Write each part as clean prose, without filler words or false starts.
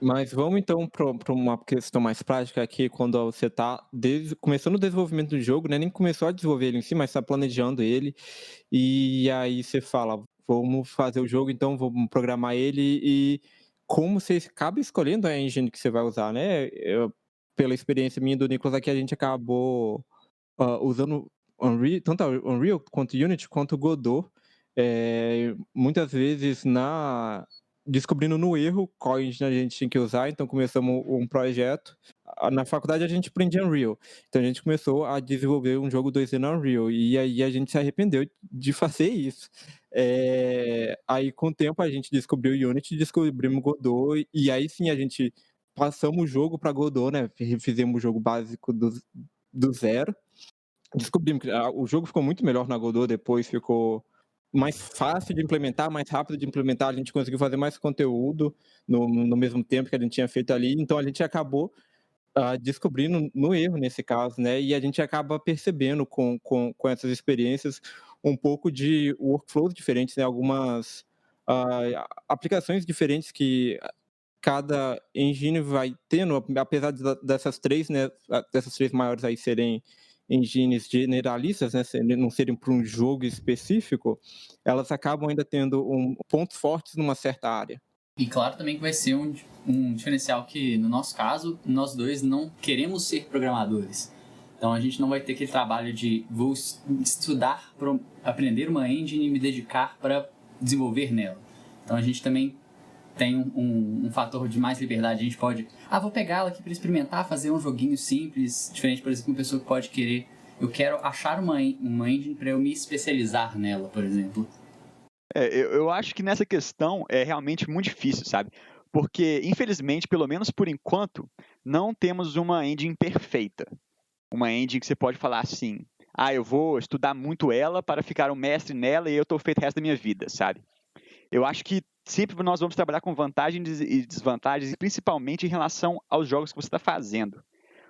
Mas vamos então para uma questão mais prática aqui, quando você está começando o desenvolvimento do jogo, né, nem começou a desenvolver ele em si, mas está planejando ele, e aí você fala: "Vamos fazer o jogo então, vamos programar ele", e como você acaba escolhendo a engine que você vai usar, né. Pela experiência minha e do Nicolas aqui, a gente acabou, usando tanto a Unreal quanto Unity, quanto Godot, muitas vezes descobrindo no erro qual engine a gente tinha que usar, então começamos um projeto. Na faculdade a gente aprendia Unreal, então a gente começou a desenvolver um jogo 2D na Unreal, e aí a gente se arrependeu de fazer isso. Aí com o tempo a gente descobriu o Unity, descobrimos Godot, e aí sim a gente passamos o jogo para Godot, né, fizemos o jogo básico do zero. Descobrimos que o jogo ficou muito melhor na Godot depois, ficou mais fácil de implementar, mais rápido de implementar, a gente conseguiu fazer mais conteúdo no mesmo tempo que a gente tinha feito ali, então a gente acabou, descobrindo no erro nesse caso, né, e a gente acaba percebendo com essas experiências um pouco de workflows diferentes, né, algumas, aplicações diferentes que cada engine vai tendo, apesar dessas três, né, dessas três maiores aí serem engines generalistas, né, não serem para um jogo específico, elas acabam ainda tendo pontos fortes numa certa área. E claro também que vai ser um diferencial que, no nosso caso, nós dois não queremos ser programadores. Então a gente não vai ter aquele trabalho de vou estudar para aprender uma engine e me dedicar para desenvolver nela. Então a gente também tem um fator de mais liberdade. A gente pode, vou pegar ela aqui para experimentar, fazer um joguinho simples, diferente, por exemplo, uma pessoa que pode querer, eu quero achar uma engine para eu me especializar nela, por exemplo. Eu acho que nessa questão é realmente muito difícil, sabe? Porque, infelizmente, pelo menos por enquanto, não temos uma engine perfeita. Uma engine que você pode falar assim: eu vou estudar muito ela para ficar um mestre nela e eu estou feito o resto da minha vida, sabe? Eu acho que sempre nós vamos trabalhar com vantagens e desvantagens, e principalmente em relação aos jogos que você está fazendo.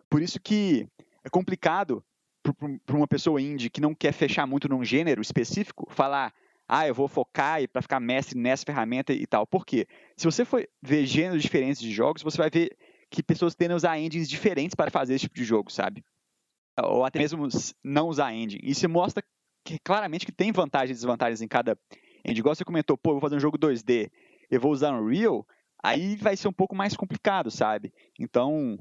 Por isso que é complicado para uma pessoa indie que não quer fechar muito num gênero específico, falar, eu vou focar para ficar mestre nessa ferramenta e tal. Por quê? Se você for ver gêneros diferentes de jogos, você vai ver que pessoas tendem a usar engines diferentes para fazer esse tipo de jogo, sabe? Ou até mesmo não usar engine. Isso mostra claramente que tem vantagens e desvantagens em cada engine. Igual você comentou, eu vou fazer um jogo 2D, eu vou usar Unreal, aí vai ser um pouco mais complicado, sabe? Então,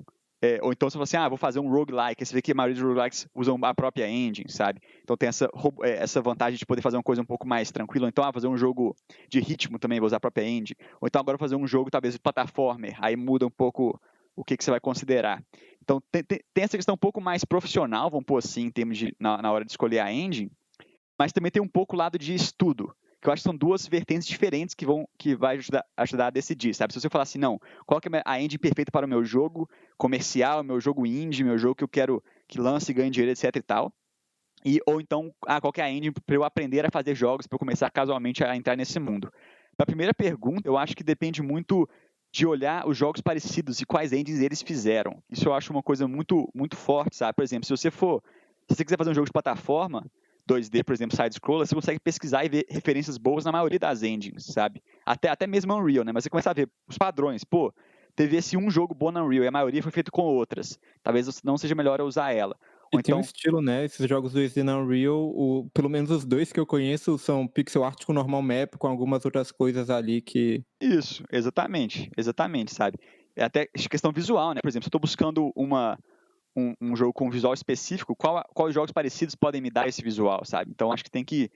ou então você fala assim, vou fazer um roguelike, aí você vê que a maioria dos roguelikes usam a própria engine, sabe? Então tem essa vantagem de poder fazer uma coisa um pouco mais tranquila. Então, fazer um jogo de ritmo também, vou usar a própria engine. Ou então agora fazer um jogo talvez de plataformer, aí muda um pouco o que você vai considerar. Então tem essa questão um pouco mais profissional, vamos pôr assim, em termos de na hora de escolher a engine, mas também tem um pouco o lado de estudo, que eu acho que são duas vertentes diferentes que vai ajudar a decidir, sabe? Se você falar assim, não, qual que é a engine perfeita para o meu jogo comercial, meu jogo indie, meu jogo que eu quero que lance e ganhe dinheiro, etc e tal, ou então, qual que é a engine para eu aprender a fazer jogos, para eu começar casualmente a entrar nesse mundo? Para a primeira pergunta, eu acho que depende muito de olhar os jogos parecidos e quais engines eles fizeram. Isso eu acho uma coisa muito, muito forte, sabe? Por exemplo, se você quiser fazer um jogo de plataforma, 2D, por exemplo, side-scroller, você consegue pesquisar e ver referências boas na maioria das engines, sabe? Até mesmo Unreal, né? Mas você começa a ver os padrões. Pô, teve esse um jogo bom na Unreal e a maioria foi feito com outras. Talvez não seja melhor eu usar ela. E Ou tem um então, estilo, né, esses jogos 2D na Unreal, pelo menos os 2 que eu conheço são pixel art com normal map, com algumas outras coisas ali que isso, exatamente, sabe? É até questão visual, né? Por exemplo, se eu estou buscando um jogo com um visual específico, quais jogos parecidos podem me dar esse visual, sabe? Então, acho que tem que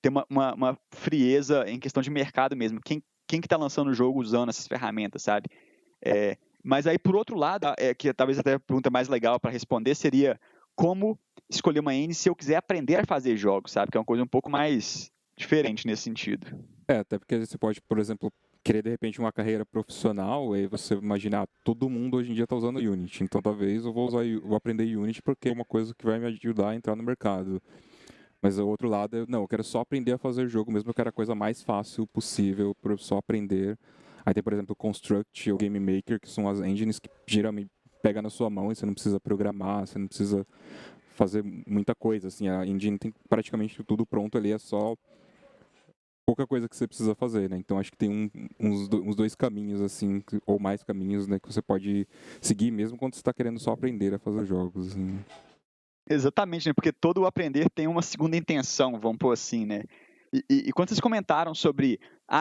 ter uma frieza em questão de mercado mesmo. Quem que está lançando o jogo usando essas ferramentas, sabe? Mas aí, por outro lado, que talvez até a pergunta mais legal para responder seria como escolher uma engine se eu quiser aprender a fazer jogos, sabe? Que é uma coisa um pouco mais diferente nesse sentido. Até porque você pode, por exemplo, querer de repente uma carreira profissional, e você imaginar, todo mundo hoje em dia está usando Unity, então talvez eu vou aprender Unity porque é uma coisa que vai me ajudar a entrar no mercado. Mas o outro lado, não, eu quero só aprender a fazer jogo, mesmo que eu quero a coisa mais fácil possível para eu só aprender. Aí tem, por exemplo, o Construct ou Game Maker, que são as engines que geralmente pega na sua mão e você não precisa programar, você não precisa fazer muita coisa, assim, a engine tem praticamente tudo pronto ali, é só pouca coisa que você precisa fazer, né? Então acho que tem uns dois caminhos, assim, ou mais caminhos, né, que você pode seguir mesmo quando você está querendo só aprender a fazer jogos, assim. Exatamente, né? Porque todo o aprender tem uma segunda intenção, vamos pôr assim, né? E quando vocês comentaram sobre,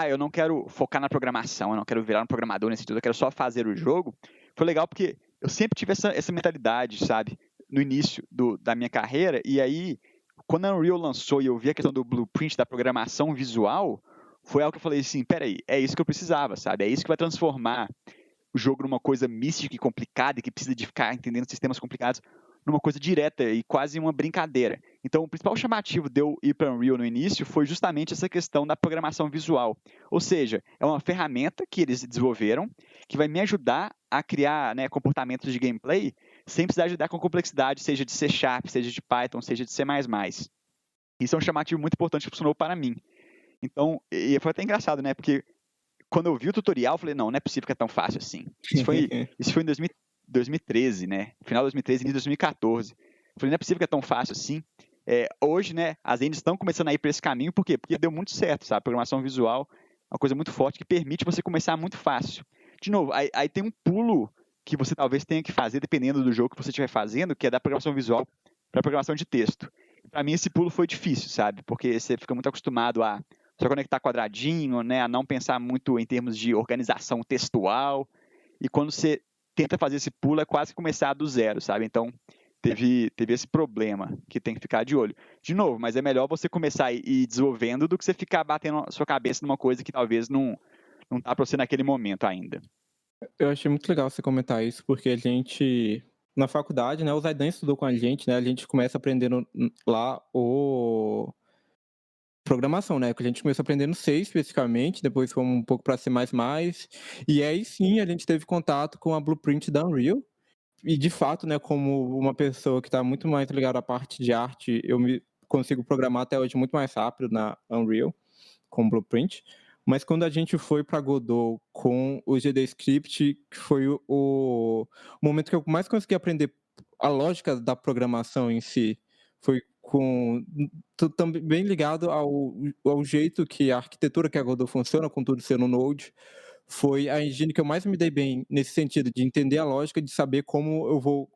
eu não quero focar na programação, eu não quero virar um programador nesse sentido, eu quero só fazer o jogo, foi legal porque eu sempre tive essa mentalidade, sabe? No início da minha carreira, e aí, quando a Unreal lançou e eu vi a questão do blueprint, da programação visual, foi algo que eu falei assim, peraí, é isso que eu precisava, sabe? É isso que vai transformar o jogo numa coisa mística e complicada e que precisa de ficar entendendo sistemas complicados numa coisa direta e quase uma brincadeira. Então, o principal chamativo de eu ir para Unreal no início foi justamente essa questão da programação visual. Ou seja, é uma ferramenta que eles desenvolveram que vai me ajudar a criar, né, comportamentos de gameplay sem precisar lidar com complexidade, seja de C#, seja de Python, seja de C++. Isso é um chamativo muito importante que funcionou para mim. Então, e foi até engraçado, né? Porque quando eu vi o tutorial, eu falei, não é possível que é tão fácil assim. Isso foi em 2013, né? Final de 2013, início de 2014. Eu falei, não é possível que é tão fácil assim. Hoje, né, as engines estão começando a ir para esse caminho, por quê? Porque deu muito certo, sabe? Programação visual é uma coisa muito forte que permite você começar muito fácil. De novo, aí tem um pulo que você talvez tenha que fazer, dependendo do jogo que você estiver fazendo, que é da programação visual para a programação de texto. Para mim, esse pulo foi difícil, sabe? Porque você fica muito acostumado a só conectar quadradinho, né? A não pensar muito em termos de organização textual. E quando você tenta fazer esse pulo, é quase começar do zero, sabe? Então, teve esse problema que tem que ficar de olho. De novo, mas é melhor você começar a ir desenvolvendo do que você ficar batendo a sua cabeça numa coisa que talvez não tá para você naquele momento ainda. Eu achei muito legal você comentar isso, porque a gente, na faculdade, né, o Zaidan estudou com a gente, né, a gente começa aprendendo lá o programação, né, que a gente começou aprendendo C especificamente, depois fomos um pouco para C++, e aí sim a gente teve contato com a Blueprint da Unreal, e de fato, né, como uma pessoa que está muito mais ligada à parte de arte, eu consigo programar até hoje muito mais rápido na Unreal, com Blueprint. Mas quando a gente foi para Godot com o GDScript, que foi o momento que eu mais consegui aprender a lógica da programação em si, foi também bem ligado ao jeito que a arquitetura que a Godot funciona, com tudo sendo Node, foi a engine que eu mais me dei bem nesse sentido, de entender a lógica, de saber como eu vou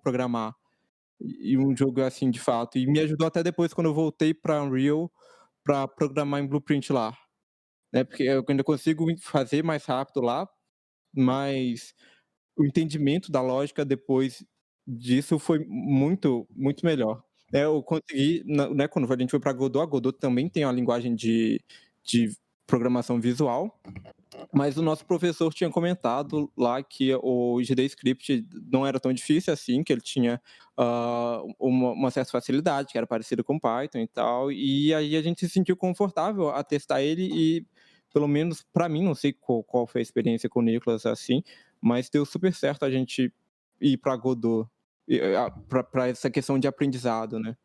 programar e um jogo assim de fato. E me ajudou até depois quando eu voltei para Unreal para programar em Blueprint lá, né? Porque eu ainda consigo fazer mais rápido lá, mas o entendimento da lógica depois disso foi muito, muito melhor. Eu consegui, né, quando a gente foi para Godot, a Godot também tem uma linguagem de programação visual, mas o nosso professor tinha comentado lá que o GDScript não era tão difícil assim, que ele tinha uma certa facilidade, que era parecido com Python e tal, e aí a gente se sentiu confortável a testar ele e, pelo menos para mim, não sei qual foi a experiência com o Nicolas assim, mas deu super certo a gente ir para Godot, para essa questão de aprendizado, né?